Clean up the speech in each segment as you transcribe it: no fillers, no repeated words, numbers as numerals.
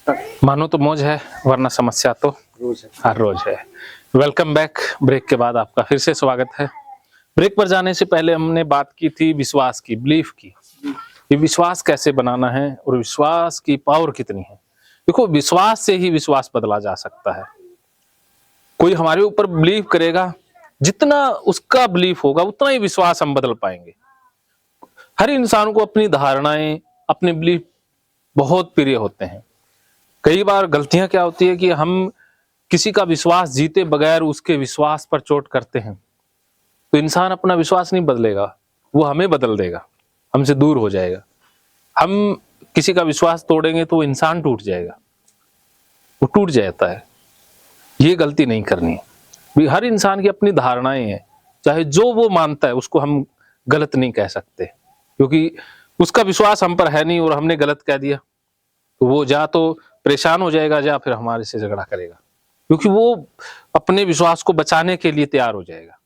मानो तो मौज है, वरना समस्या तो हर रोज है। Welcome back. ब्रेक के बाद आपका फिर से स्वागत है। ब्रेक पर जाने से पहले हमने बात की थी विश्वास की, बिलीफ की। ये विश्वास कैसे बनाना है और विश्वास की पावर कितनी है। देखो, विश्वास से ही विश्वास बदला जा सकता है। कोई हमारे ऊपर बिलीव करेगा, जितना उसका बिलीफ होगा उतना ही विश्वास हम बदल पाएंगे। हर इंसान को अपनी धारणाएं, अपने बिलीफ बहुत प्रिय होते हैं। कई बार गलतियां क्या होती है कि हम किसी का विश्वास जीते बगैर उसके विश्वास पर चोट करते हैं। तो इंसान अपना विश्वास नहीं बदलेगा, वो हमें बदल देगा, हमसे दूर हो जाएगा। हम किसी का विश्वास तोड़ेंगे तो वो इंसान टूट जाएगा, वो टूट जाता है। ये गलती नहीं करनी है। हर इंसान की अपनी धारणाएं हैं, चाहे जो वो मानता है उसको हम गलत नहीं कह सकते, क्योंकि उसका विश्वास हम पर है नहीं और हमने गलत कह दिया तो वो या तो परेशान हो जाएगा या फिर हमारे से झगड़ा करेगा, क्योंकि वो अपने विश्वास को बचाने के लिए तैयार हो जाएगा।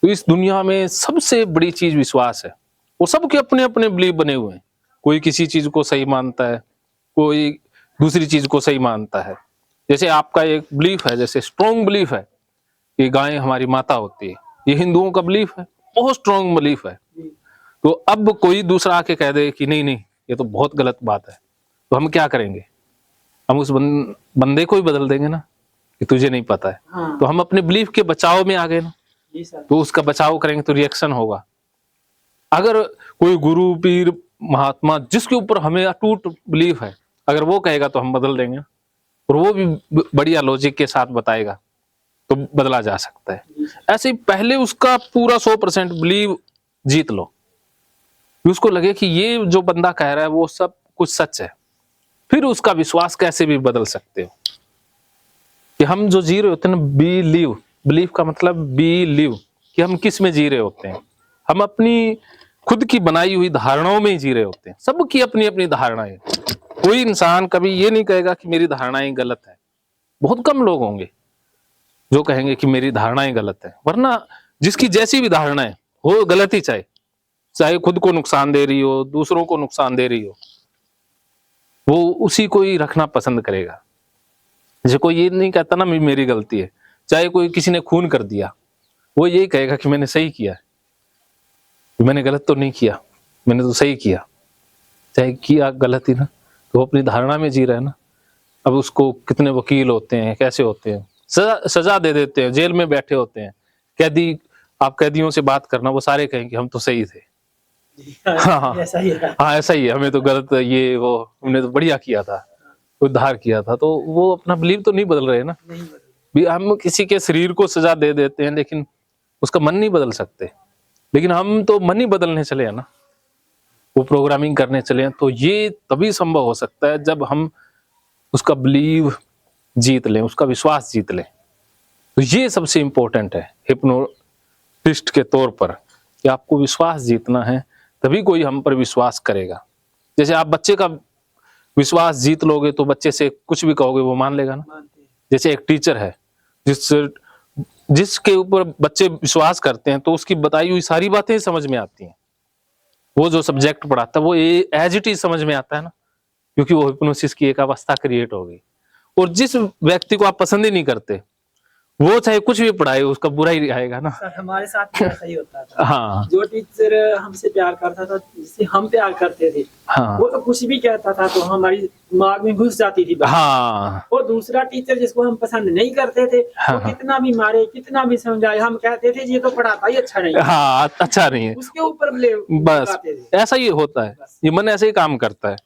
तो इस दुनिया में सबसे बड़ी चीज विश्वास है। वो सबके अपने अपने बिलीव बने हुए हैं। कोई किसी चीज को सही मानता है, कोई दूसरी चीज को सही मानता है। जैसे आपका एक बिलीफ है, जैसे स्ट्रॉन्ग बिलीफ है कि गाय हमारी माता होती है, ये हिंदुओं का बिलीफ है, बहुत स्ट्रॉन्ग बिलीफ है। तो अब कोई दूसरा आके कह दे कि नहीं नहीं ये तो बहुत गलत बात है, तो हम क्या करेंगे? हम उस बंदे को ही बदल देंगे ना, कि तुझे नहीं पता है। हाँ। तो हम अपने बिलीफ के बचाव में आ गए ना, तो उसका बचाव करेंगे तो रिएक्शन होगा। अगर कोई गुरु, पीर, महात्मा जिसके ऊपर हमें अटूट बिलीफ है, अगर वो कहेगा तो हम बदल देंगे, और वो भी बढ़िया लॉजिक के साथ बताएगा तो बदला जा सकता है। ऐसे ही पहले उसका पूरा 100% बिलीव जीत लो, उसको लगे कि ये जो बंदा कह रहा है वो सब कुछ सच है, फिर उसका विश्वास कैसे भी बदल सकते हो। कि हम जो जी रहे होते हैं ना, बिलीव, बिलीव का मतलब बिलीव, कि हम किस में जी रहे होते हैं। हम अपनी खुद की बनाई हुई धारणाओं में ही जी रहे होते हैं। सबकी अपनी अपनी धारणाएं। कोई इंसान कभी ये नहीं कहेगा कि मेरी धारणाएं गलत है। बहुत कम लोग होंगे जो कहेंगे कि मेरी धारणाएं गलत है, वरना जिसकी जैसी भी धारणा है वो गलत ही, चाहे खुद को नुकसान दे रही हो, दूसरों को नुकसान दे रही हो, वो उसी को ही रखना पसंद करेगा। जैसे कोई ये नहीं कहता ना मेरी गलती है। चाहे कोई किसी ने खून कर दिया, वो यही कहेगा कि मैंने सही किया है, मैंने गलत तो नहीं किया, मैंने तो सही किया। चाहे किया गलत ही ना, तो वो अपनी धारणा में जी रहा है ना। अब उसको कितने वकील होते हैं, कैसे होते हैं, सजा दे देते हैं, जेल में बैठे होते हैं कैदी। आप कैदियों से बात करना, वो सारे कहेंगे हम तो सही थे। हाँ, ऐसा ही है। हाँ, ऐसा ही है, हमें तो गलत ये वो, हमने तो बढ़िया किया था, उद्धार किया था। तो वो अपना बिलीव तो नहीं बदल रहे ना। भी हम किसी के शरीर को सजा दे देते हैं लेकिन उसका मन नहीं बदल सकते। लेकिन हम तो मन ही बदलने चले हैं ना, वो प्रोग्रामिंग करने चले हैं। तो ये तभी संभव हो सकता है जब हम उसका बिलीव जीत लें, उसका विश्वास जीत लें। तो ये सबसे इंपॉर्टेंट है हिप्नोटिस्ट के तौर पर, कि आपको विश्वास जीतना है, तभी कोई हम पर विश्वास करेगा। जैसे आप बच्चे का विश्वास जीत लोगे तो बच्चे से कुछ भी कहोगे वो मान लेगा ना। जैसे एक टीचर है जिसके ऊपर बच्चे विश्वास करते हैं, तो उसकी बताई हुई सारी बातें समझ में आती हैं। वो जो सब्जेक्ट पढ़ाता है वो एज इट इज समझ में आता है ना, क्योंकि वो हिप्नोसिस की एक अवस्था क्रिएट हो गई। और जिस व्यक्ति को आप पसंद ही नहीं करते, वो चाहे कुछ भी पढ़ाए उसका बुरा ही आएगा ना। सर, हमारे साथ भी ऐसा ही होता था। हाँ, जो टीचर हमसे प्यार करता था, जिससे हम प्यार करते थे, हाँ, वो तो कुछ भी कहता था तो हमारी दिमाग में घुस जाती थी बात। हाँ, और दूसरा टीचर जिसको हम पसंद नहीं करते थे, हाँ, वो कितना भी मारे, कितना भी समझाए, हम कहते थे ये तो पढ़ाता ही अच्छा नहीं है। हाँ, अच्छा नहीं है, उसके ऊपर बस ऐसा ही होता है। ये मन ऐसे ही काम करता है।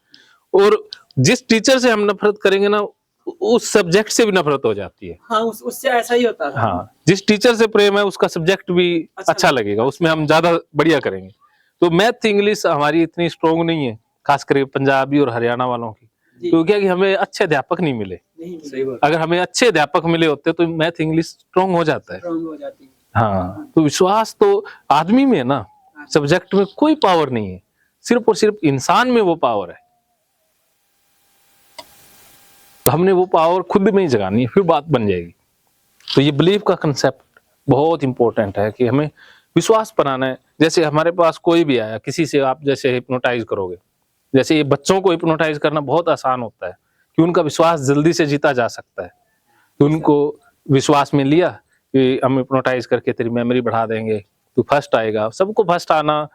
और जिस टीचर से हम नफरत करेंगे ना, उस सब्जेक्ट से भी नफरत हो जाती है। हाँ, उससे ऐसा ही होता था। हाँ, जिस टीचर से प्रेम है उसका सब्जेक्ट भी अच्छा लगेगा, उसमें हम ज्यादा बढ़िया करेंगे। तो मैथ इंग्लिश हमारी इतनी स्ट्रोंग नहीं है, खास करके पंजाबी और हरियाणा वालों की। तो क्या कि हमें अच्छे अध्यापक नहीं मिले। अगर हमें अच्छे अध्यापक मिले होते तो मैथ इंग्लिश स्ट्रोंग हो जाता है। हाँ, तो विश्वास तो आदमी में है ना, सब्जेक्ट में कोई पावर नहीं है, सिर्फ और सिर्फ इंसान में वो पावर है। तो हमने वो पावर खुद में ही जगानी है, फिर बात बन जाएगी। तो ये बिलीव का कंसेप्ट बहुत इंपॉर्टेंट है कि हमें विश्वास बनाना है। जैसे हमारे पास कोई भी आया, किसी से आप जैसे हिप्नोटाइज करोगे, जैसे ये बच्चों को हिप्नोटाइज करना बहुत आसान होता है। कि उनका विश्वास जल्दी से जीता जा सकता है। तो उनको विश्वास में लिया कि हम हिप्नोटाइज करके तेरी मेमोरी बढ़ा देंगे, तू फर्स्ट आएगा। सबको फर्स्ट आना,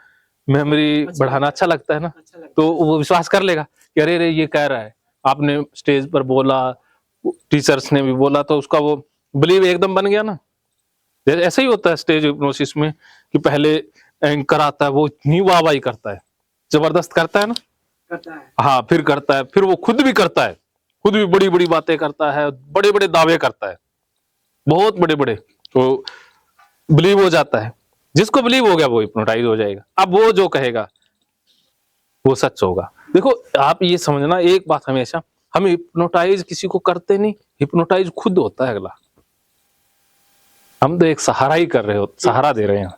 मेमोरी बढ़ाना अच्छा लगता है ना, अच्छा लगता तो वो विश्वास कर लेगा कि अरे रे ये कह रहा है, आपने स्टेज पर बोला, टीचर्स ने भी बोला, तो उसका वो बिलीव एकदम बन गया ना। ऐसा ही होता है स्टेज हिप्नोसिस में कि पहले एंकर आता है, वो इतनी वाहवाही करता है, जबरदस्त करता है ना, करता है। हाँ, फिर करता है, फिर वो खुद भी करता है, खुद भी बड़ी बड़ी बातें करता है, बड़े बड़े दावे करता है, बहुत बड़े बड़े, तो बिलीव हो जाता है। जिसको बिलीव हो गया वो हिप्नोटाइज हो जाएगा। अब वो जो कहेगा वो सच होगा। देखो आप ये समझना एक बात हमेशा, हम हिप्नोटाइज किसी को करते नहीं, हिप्नोटाइज खुद होता है अगला। हम तो एक सहारा ही कर रहे हो, सहारा दे रहे हैं।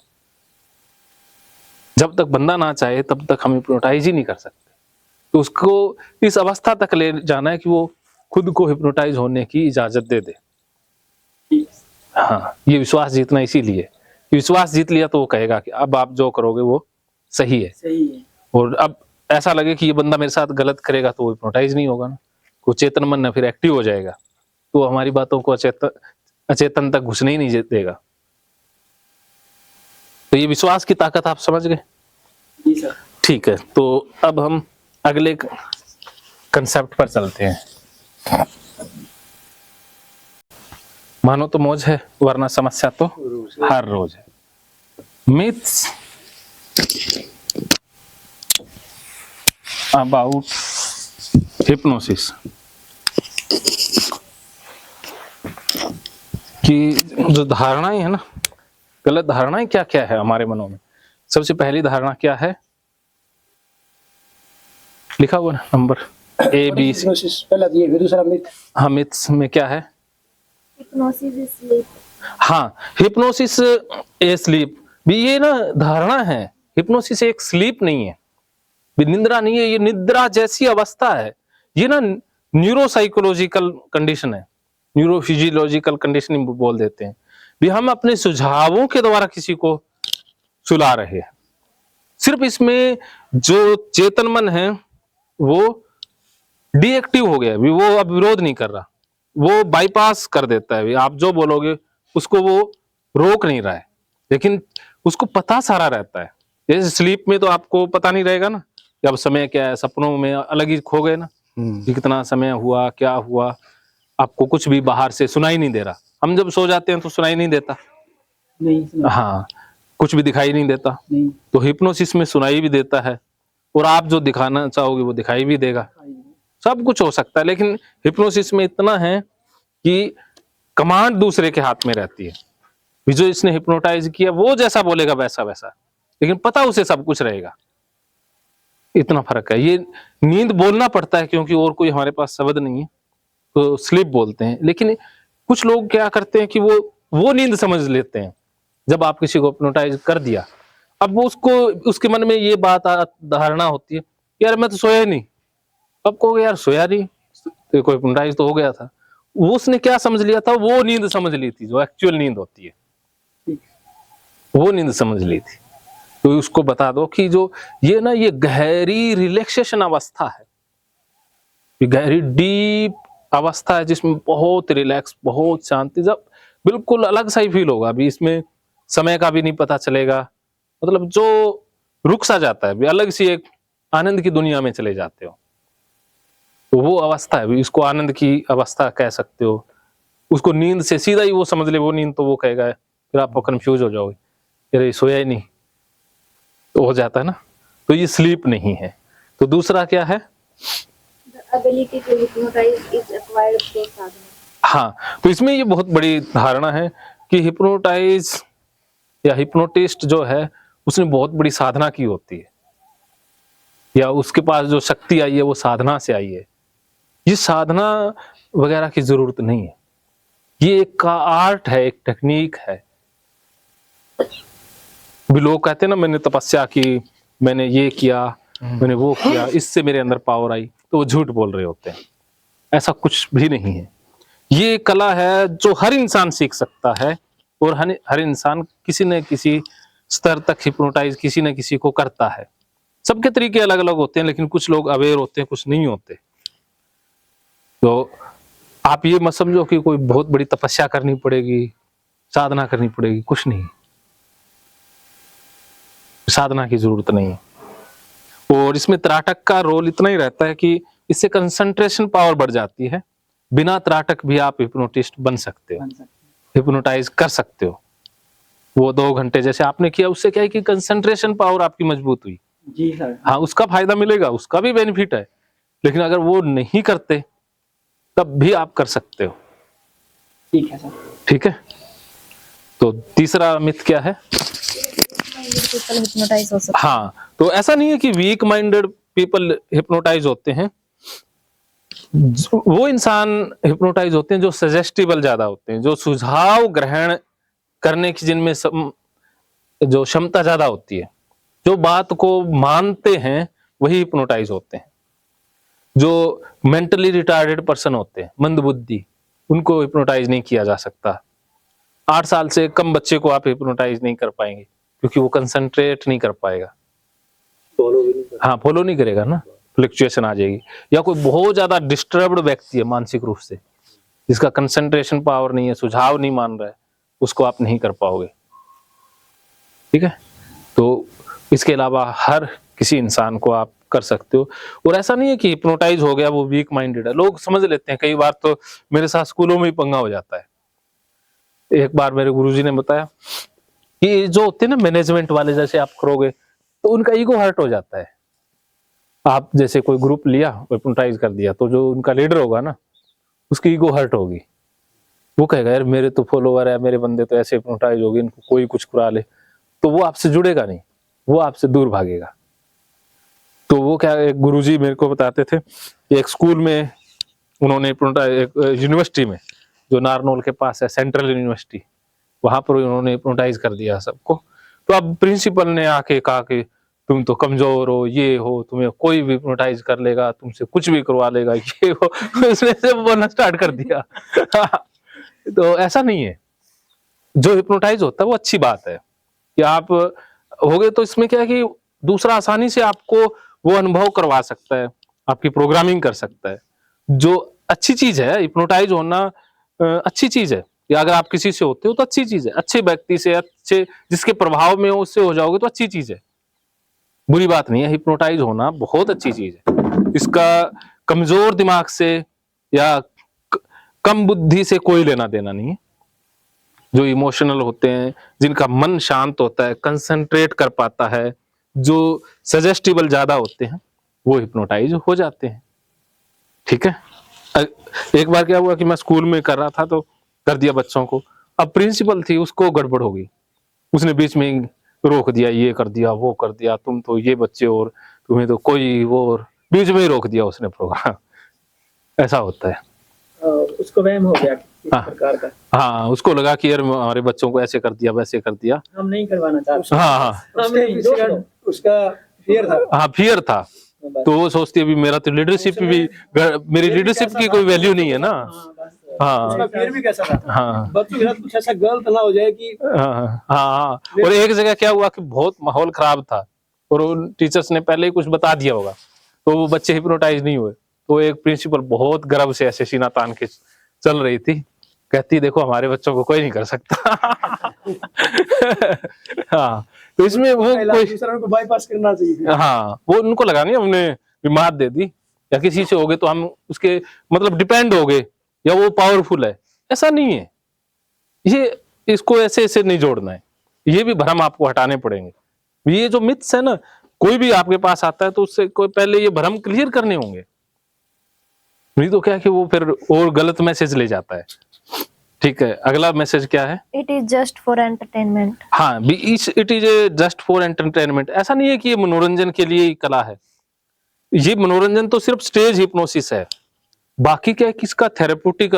जब तक बंदा ना चाहे तब तक हम हिप्नोटाइज ही नहीं कर सकते। तो उसको इस अवस्था तक ले जाना है कि वो खुद को हिप्नोटाइज होने की इजाजत दे दे। हाँ, ये विश्वास जीतना इसीलिए, विश्वास जीत लिया तो वो कहेगा कि अब आप जो करोगे वो सही है। सही है। और अब ऐसा लगे कि ये बंदा मेरे साथ गलत करेगा तो वो हिप्नोटाइज नहीं होगा ना, वो चेतन मन ना फिर एक्टिव हो जाएगा, तो हमारी बातों को अचेतन तक घुसने ही नहीं देगा। तो ये विश्वास की ताकत आप समझ गए? जी सर। ठीक है, तो अब हम अगले कंसेप्ट पर चलते हैं। मानो तो मौज है, वरना समस्या तो हर रोज है। मिथ्स अबाउट हिप्नोसिस की जो धारणाएं है ना, गलत धारणाएं क्या क्या है हमारे मनों में। सबसे पहली धारणा क्या है, लिखा हुआ ना नंबर ए बी सी। पहला ये फिर दूसरा मिथ। हाँ, मिथ्स में क्या है? Hypnosis is sleep. हाँ, हिप्नोसिस ए स्लीप भी ये ना धारणा है। हिप्नोसिस एक स्लीप नहीं है, निद्रा नहीं है, ये निद्रा जैसी अवस्था है। ये ना न्यूरोसाइकोलॉजिकल कंडीशन है, न्यूरोफिजियोलॉजिकल कंडीशन बोल देते हैं भी। हम अपने सुझावों के द्वारा किसी को सुला रहे हैं। सिर्फ इसमें जो चेतन मन है वो डीएक्टिव हो गया भी, वो अब विरोध नहीं कर रहा, वो बाईपास कर देता है। आप जो बोलोगे उसको वो रोक नहीं रहा है, लेकिन उसको पता सारा रहता है। जैसे स्लीप में तो आपको पता नहीं रहेगा ना कि अब समय क्या है, सपनों में अलग ही खो गए ना कि कितना समय हुआ, क्या हुआ, आपको कुछ भी बाहर से सुनाई नहीं दे रहा। हम जब सो जाते हैं तो सुनाई नहीं देता, नहीं। हाँ, कुछ भी दिखाई नहीं देता। नहीं। तो हिप्नोसिस में सुनाई भी देता है, और आप जो दिखाना चाहोगे वो दिखाई भी देगा, सब कुछ हो सकता है। लेकिन हिप्नोसिस में इतना है कि कमांड दूसरे के हाथ में रहती है, जो इसने हिप्नोटाइज किया वो जैसा बोलेगा वैसा वैसा, लेकिन पता उसे सब कुछ रहेगा। इतना फर्क है। ये नींद बोलना पड़ता है क्योंकि और कोई हमारे पास शब्द नहीं है, तो स्लीप बोलते हैं। लेकिन कुछ लोग क्या करते हैं कि वो नींद समझ लेते हैं। जब आप किसी को हिप्नोटाइज कर दिया, अब वो उसके मन में ये बात धारणा होती है, यार मैं तो सोया ही नहीं। अब कहोगे यार सोया नहीं, तो कोई हिप्नोटाइज तो हो गया था। वो उसने क्या समझ लिया था, वो नींद समझ ली थी, जो एक्चुअल नींद होती है वो नींद समझ ली थी। तो उसको बता दो कि जो ये ना, ये गहरी रिलैक्सेशन अवस्था है, ये गहरी डीप अवस्था है जिसमें बहुत रिलैक्स, बहुत शांति, जब बिल्कुल अलग सा ही फील होगा। अभी इसमें समय का भी नहीं पता चलेगा, मतलब जो रुक सा जाता है, अलग सी एक आनंद की दुनिया में चले जाते हो। तो वो अवस्था है, इसको आनंद की अवस्था कह सकते हो। उसको नींद से सीधा ही वो समझ ले वो नींद, तो वो कहेगा, फिर आप कंफ्यूज हो जाओगे, अरे सोया ही नहीं, तो हो जाता है ना। तो ये स्लीप नहीं है। तो दूसरा क्या है, ability to hypnotize is acquired through sadhana. हाँ, तो इसमें ये बहुत बड़ी धारणा है कि हिप्नोटाइज या हिप्नोटिस्ट जो है उसने बहुत बड़ी साधना की होती है, या उसके पास जो शक्ति आई है वो साधना से आई है। ये साधना वगैरह की जरूरत नहीं है, ये एक का आर्ट है, एक टेक्निक है। भी लोग कहते हैं ना, मैंने तपस्या की, मैंने ये किया, मैंने वो किया, इससे मेरे अंदर पावर आई, तो वो झूठ बोल रहे होते हैं। ऐसा कुछ भी नहीं है। ये कला है जो हर इंसान सीख सकता है, और हर इंसान किसी न किसी स्तर तक हिप्नोटाइज किसी न किसी को करता है। सबके तरीके अलग अलग होते हैं, लेकिन कुछ लोग अवेयर होते हैं, कुछ नहीं होते। तो आप ये मत समझो कि कोई बहुत बड़ी तपस्या करनी पड़ेगी, साधना करनी पड़ेगी, कुछ नहीं, साधना की जरूरत नहीं है। और इसमें त्राटक का रोल इतना ही रहता है कि इससे कंसंट्रेशन पावर बढ़ जाती है। बिना त्राटक भी आप हिप्नोटिस्ट बन सकते हो, हिप्नोटाइज कर सकते हो। वो 2 घंटे जैसे आपने किया, उससे क्या है कि कंसंट्रेशन पावर आपकी मजबूत हुई। जी सर। हाँ, उसका फायदा मिलेगा, उसका भी बेनिफिट है। लेकिन अगर वो नहीं करते तब भी आप कर सकते हो। ठीक है सर। ठीक है, तो तीसरा मिथ क्या है? पीपल हिप्नोटाइज हो सकते हाँ, तो ऐसा नहीं है कि वीक माइंडेड पीपल हिप्नोटाइज होते हैं। वो इंसान हिप्नोटाइज होते हैं जो सजेस्टिबल ज्यादा होते हैं, जो सुझाव ग्रहण करने की जिनमें जो क्षमता ज्यादा होती है, जो बात को मानते हैं, वही हिप्नोटाइज होते हैं। जो मेंटली रिटार्डेड पर्सन होते हैं, मंदबुद्धि, उनको हिप्नोटाइज नहीं किया जा सकता। 8 साल से कम बच्चे को आप हिप्नोटाइज नहीं कर पाएंगे, क्योंकि वो कंसंट्रेट नहीं कर पाएगा, हाँ फॉलो नहीं करेगा ना, फ्लक्चुएशन आ जाएगी। या कोई बहुत ज्यादा डिस्टर्ब्ड व्यक्ति है मानसिक रूप से, जिसका कंसंट्रेशन पावर नहीं है, सुझाव नहीं मान रहा है, उसको आप नहीं कर पाओगे। ठीक है, तो इसके अलावा हर किसी इंसान को आप कर सकते हो। और ऐसा नहीं है कि हिप्नोटाइज हो गया वो वीक माइंडेड है, लोग समझ लेते हैं। कई बार तो मेरे साथ स्कूलों में ही पंगा हो जाता है। एक बार मेरे गुरुजी ने बताया कि जो होते हैं ना मैनेजमेंट वाले, जैसे आप करोगे तो उनका ईगो हर्ट हो जाता है। आप जैसे कोई ग्रुप लिया, हिप्नोटाइज कर दिया, तो जो उनका लीडर होगा ना, उसकी ईगो हर्ट होगी। वो कहेगा यार मेरे तो फॉलोवर है, मेरे बंदे तो ऐसे हिप्नोटाइज हो गए, इनको कोई कुछ करा ले, तो वो आपसे जुड़ेगा नहीं, वो आपसे दूर भागेगा। तो वो क्या, एक गुरुजी मेरे को बताते थे, एक स्कूल में उन्होंने एक यूनिवर्सिटी में, जो नारनौल के पास है, सेंट्रल यूनिवर्सिटी, वहां पर उन्होंने हिप्नोटाइज कर दिया सबको। तो अब प्रिंसिपल ने आके कहा कि तुम तो कमजोर हो, ये हो, तुम्हें कोई भी हिप्नोटाइज कर लेगा, तुमसे कुछ भी करवा लेगा, ये हो। उसने से बोलना स्टार्ट कर दिया। तो ऐसा नहीं है, जो हिप्नोटाइज होता है वो अच्छी बात है कि आप हो गए। तो इसमें क्या है कि दूसरा आसानी से आपको वो अनुभव करवा सकता है, आपकी प्रोग्रामिंग कर सकता है, जो अच्छी चीज है। हिप्नोटाइज होना अच्छी चीज है, या अगर आप किसी से होते हो तो अच्छी चीज है। अच्छे व्यक्ति से, अच्छे जिसके प्रभाव में हो उससे हो जाओगे तो अच्छी चीज है, बुरी बात नहीं है। हिप्नोटाइज होना बहुत अच्छी चीज है। इसका कमजोर दिमाग से या कम बुद्धि से कोई लेना देना नहीं है। जो इमोशनल होते हैं, जिनका मन शांत होता है, कंसंट्रेट कर पाता है, जो सजेस्टिबल ज्यादा होते हैं, वो हिप्नोटाइज हो जाते हैं। ठीक है, एक बार क्या हुआ कि मैं स्कूल में कर रहा था, तो कर दिया बच्चों को। अब प्रिंसिपल थी, उसको गड़बड़ हो गई, उसने बीच में रोक दिया, ये कर दिया, वो कर दिया, तुम तो ये बच्चे और तुम्हें तो कोई वो, और बीच में ही रोक दिया उसने प्रोग्राम। ऐसा होता है। उसको वहम हो गया किसी हाँ। प्रकार का। हाँ, उसको लगा कि यार हमारे बच्चों को ऐसे कर दिया, वैसे कर दिया, हम नहीं करवाना चाहते। हाँ हाँ, उसका फियर था। हाँ फियर था। तो वो सोचती है अभी मेरा तो लीडरशिप भी, मेरी लीडरशिप की कोई वैल्यू नहीं है ना। हाँ फियर भी कैसा था, हाँ बच्चों के साथ कुछ ऐसा गलत ना हो जाए कि। हाँ हाँ। और एक जगह क्या हुआ कि बहुत माहौल खराब था, और उन टीचर्स ने पहले ही कुछ बता दिया होगा, तो वो बच्चे हिप्नोटाइज नहीं हुए। तो एक प्रिंसिपल बहुत गर्व से ऐसे सीना तान के चल रही थी, कहती देखो हमारे बच्चों को कोई नहीं कर सकता। हाँ, तो इसमें वो कोई दूसरों को बाईपास करना चाहिए। हाँ, वो उनको लगा नहीं हमने मात दे दी, या किसी से हो गए तो हम उसके मतलब डिपेंड हो गए, या वो पावरफुल है, ऐसा नहीं है। ये इसको ऐसे ऐसे नहीं जोड़ना है, ये भी भ्रम आपको हटाने पड़ेंगे। ये जो मिथ्स है ना, कोई भी आपके पास आता है तो उससे कोई पहले ये भ्रम क्लियर करने होंगे, नहीं तो क्या कि वो फिर और गलत मैसेज ले जाता है। ठीक है, अगला मैसेज क्या है? It is just for entertainment. हाँ, it is just for entertainment. ऐसा नहीं है कि ये मनोरंजन के लिए ही कला है। ये मनोरंजन तो सिर्फ स्टेज हिप्नोसिस है, बाकी क्या है कि इसका थेरेप्यूटिक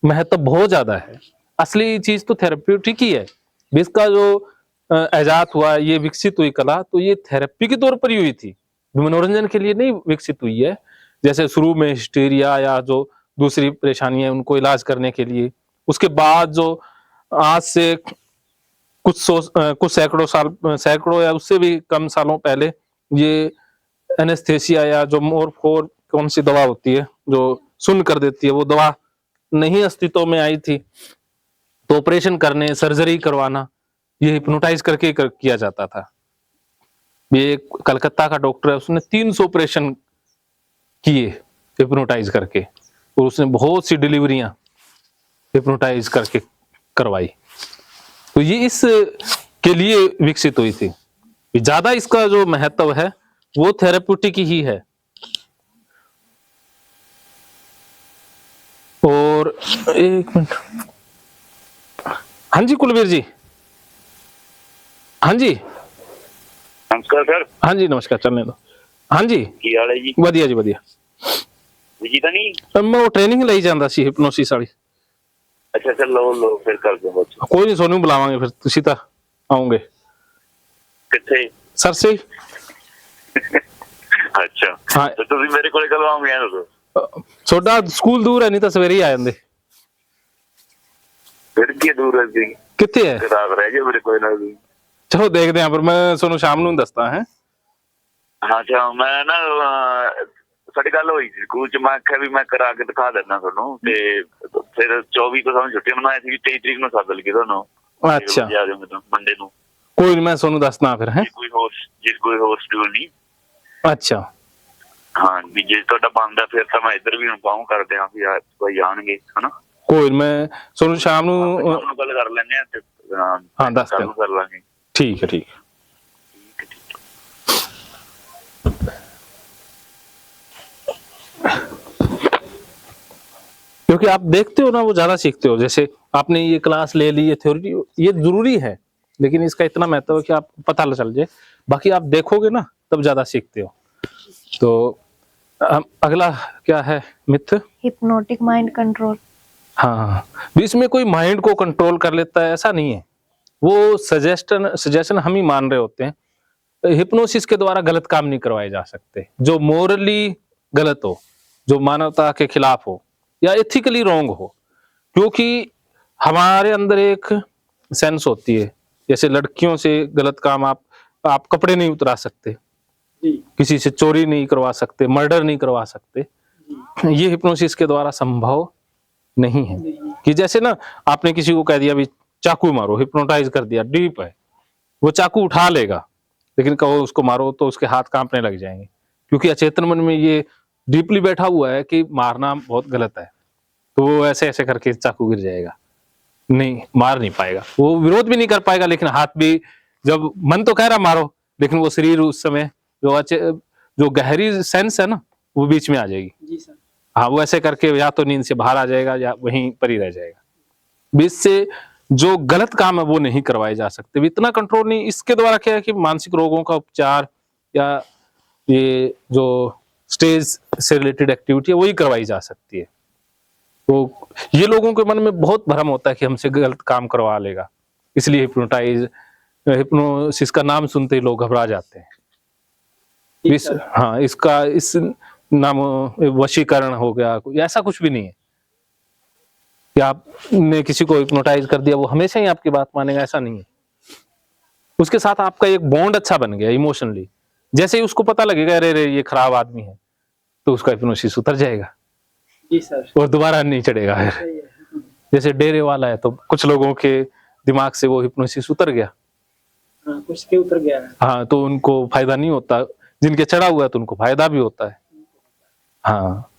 महत्व बहुत ज्यादा है। असली चीज तो थेरेप्यूटिक ही है। इसका जो इजाद हुआ, ये विकसित हुई कला, तो ये थेरेपी के तौर पर ही हुई थी, मनोरंजन के लिए नहीं विकसित हुई है। जैसे शुरू में हिस्टीरिया या जो दूसरी परेशानियां, उनको इलाज करने के लिए। उसके बाद जो आज से कुछ सैकड़ों या उससे भी कम सालों पहले ये एनेस्थेसिया या जो मोरफोर कौन सी दवा होती है जो सुन्न कर देती है, वो दवा नहीं अस्तित्व में आई थी, तो ऑपरेशन करने, सर्जरी करवाना ये हिप्नोटाइज करके किया जाता था। ये एक कलकत्ता का डॉक्टर है, उसने 300 ऑपरेशन किए हिप्नोटाइज करके, और उसने बहुत सी डिलीवरियां हिप्नोटाइज करके करवाई। तो ये इस के लिए विकसित हुई थी। ज्यादा इसका जो महत्व है वो थेरेप्यूटिक ही है। और एक मिनट, हाँ जी कुलवीर जी, हाँ जी, नमस्कार सर। हाँ जी नमस्कार, चलने दो। हाँ जी की हाल है जी? ਵਧੀਆ ਜੀ ਵਧੀਆ। जी ਤਾਂ नहीं? ਮੈਂ ਉਹ ਟ੍ਰੇਨਿੰਗ ਲਈ ਜਾਂਦਾ ਸੀ ਹਿਪਨੋਸਿਸ ਵਾਲੀ। अच्छा चल लो फिर कर दो बच्चों। ਕੋਈ ਨਹੀਂ, ਤੁਹਾਨੂੰ ਬੁਲਾਵਾਂਗੇ ਫਿਰ, ਤੁਸੀਂ ਤਾਂ ਆਓਗੇ कितने? ਸਰ ਸੇ। अच्छा हाँ। तो तुम मेरे को कल आओगे यार तो ਤੁਹਾਡਾ ਸਕੂਲ ਦੂਰ ਹੈ, ਨਹੀਂ ਤਾਂ ਸਵੇਰੇ ਹੀ ਆ ਜਾਂਦੇ। फिर की दूर है जी? ਕਿੱਥੇ ਹੈ? रात रह जाए मेरे कोई ना। ਚਲੋ ਦੇਖਦੇ ਹਾਂ, ਪਰ ਮੈਂ ਤੁਹਾਨੂੰ ਸ਼ਾਮ ਨੂੰ ਦੱਸਦਾ ਹੈ। हाँ अच्छा मैं ना ਸਾਡੀ ਗੱਲ ਹੋਈ ਸੀ ਸਕੂਲ ਚ, ਮੈਂ ਆਖਿਆ ਵੀ ਮੈਂ ਕਰਾ ਕੇ ਦਿਖਾ ਦਿੰਦਾ ਤੁਹਾਨੂੰ, ਤੇ ਫਿਰ 24 ਤੋਂ ਸਾਨੂੰ ਛੁੱਟੀ ਮਨਾਈ ਸੀ, 23 ਤਰੀਕ ਨੂੰ ਸੱਦ ਲਈਏ ਤੁਹਾਨੂੰ। ਅੱਛਾ ਆ ਜਾਓਗੇ ਤਾਂ ਮੰਡੇ ਨੂੰ। ਕੋਈ ਨਹੀਂ, ਮੈਂ ਤੁਹਾਨੂੰ ਦੱਸਦਾ ਫਿਰ ਹੈ। ਕੋਈ ਹੋਰ ਸ਼ਡਿਊਲ ਨਹੀਂ। ਅੱਛਾ ਹਾਂ ਵੀ ਜੇ ਤੁਹਾਡਾ ਬਣਦਾ ਫਿਰ ਤਾਂ ਮੈਂ ਇੱਧਰ ਵੀ ਪਾਉਂ ਕਰਦੇ ਆ ਵੀ ਕੋਈ ਆਣਗੇ ਹਨਾ। ਕੋਈ ਨੀ, ਮੈਂ ਤੁਹਾਨੂੰ ਸ਼ਾਮ ਨੂੰ ਗੱਲ ਕਰ ਲੈਂਦੇ ਆ ਤੇ ਹਾਂ ਦੱਸ ਦਿਓ। ਕਰ ਲਾਂਗੇ। ठीक है ठीक है। क्योंकि आप देखते हो ना, वो ज्यादा सीखते हो। जैसे आपने ये क्लास ले ली, ये थ्योरी, ये जरूरी है, लेकिन इसका इतना महत्व है कि आपको पता चल जाए। बाकी आप देखोगे ना तब ज्यादा सीखते हो। तो अगला क्या है मिथ? Hypnotic mind control. हाँ, इसमें कोई माइंड को कंट्रोल कर लेता है ऐसा नहीं है। वो सजेशन हम ही मान रहे होते हैं। हिप्नोसिस के द्वारा गलत काम नहीं करवाए जा सकते, जो मोरली गलत हो, जो मानवता के खिलाफ हो या एथिकली रॉन्ग हो। क्योंकि हमारे अंदर एक सेंस होती है, जैसे लड़कियों से गलत काम आप कपड़े नहीं उतरा सकते, किसी से चोरी नहीं करवा सकते, मर्डर नहीं करवा सकते। ये हिप्नोसिस के द्वारा संभव नहीं है। कि जैसे ना आपने किसी को कह दिया भी चाकू मारो, हिप्नोटाइज कर दिया, डीप है, वो चाकू उठा लेगा, लेकिन कहो उसको मारो तो उसके हाथ कांपने लग जाएंगे, क्योंकि अचेतन मन में ये डीपली बैठा हुआ है कि मारना बहुत गलत है। तो वो ऐसे ऐसे करके चाकू गिर जाएगा, नहीं मार नहीं पाएगा, वो विरोध भी नहीं कर पाएगा। लेकिन हाथ भी, जब मन तो कह रहा मारो, लेकिन वो शरीर उस समय जो गहरी सेंस है ना, वो बीच में आ जाएगी। जी सर। हाँ, वो ऐसे करके या तो नींद से बाहर आ जाएगा या वहीं पर ही रह जाएगा। बीच से जो गलत काम है वो नहीं करवाए जा सकते। इतना कंट्रोल नहीं। इसके द्वारा क्या है कि मानसिक रोगों का उपचार या ये जो स्टेज से रिलेटेड एक्टिविटी है वही करवाई जा सकती है। तो ये लोगों के मन में बहुत भ्रम होता है कि हमसे गलत काम करवा लेगा, इसलिए हिप्नोसिस का नाम सुनते ही लोग घबरा जाते हैं। हाँ, इस नाम वशीकरण हो गया, ऐसा कुछ भी नहीं है कि आपने किसी को हिप्नोटाइज कर दिया वो हमेशा ही आपकी बात मानेगा, ऐसा नहीं है। उसके साथ आपका एक बॉन्ड अच्छा बन गया इमोशनली। जैसे ही उसको पता लगेगा अरे ये खराब आदमी है, तो उसका हिप्नोसिस उतर जाएगा। जी सर। और दोबारा नहीं चढ़ेगा फिर। जैसे डेरे वाला है, तो कुछ लोगों के दिमाग से वो हिप्नोसिस उतर गया। हाँ, कुछ के उतर गया है। हाँ, तो उनको फायदा नहीं होता। जिनके चढ़ा हुआ है तो उनको फायदा भी होता है। हाँ,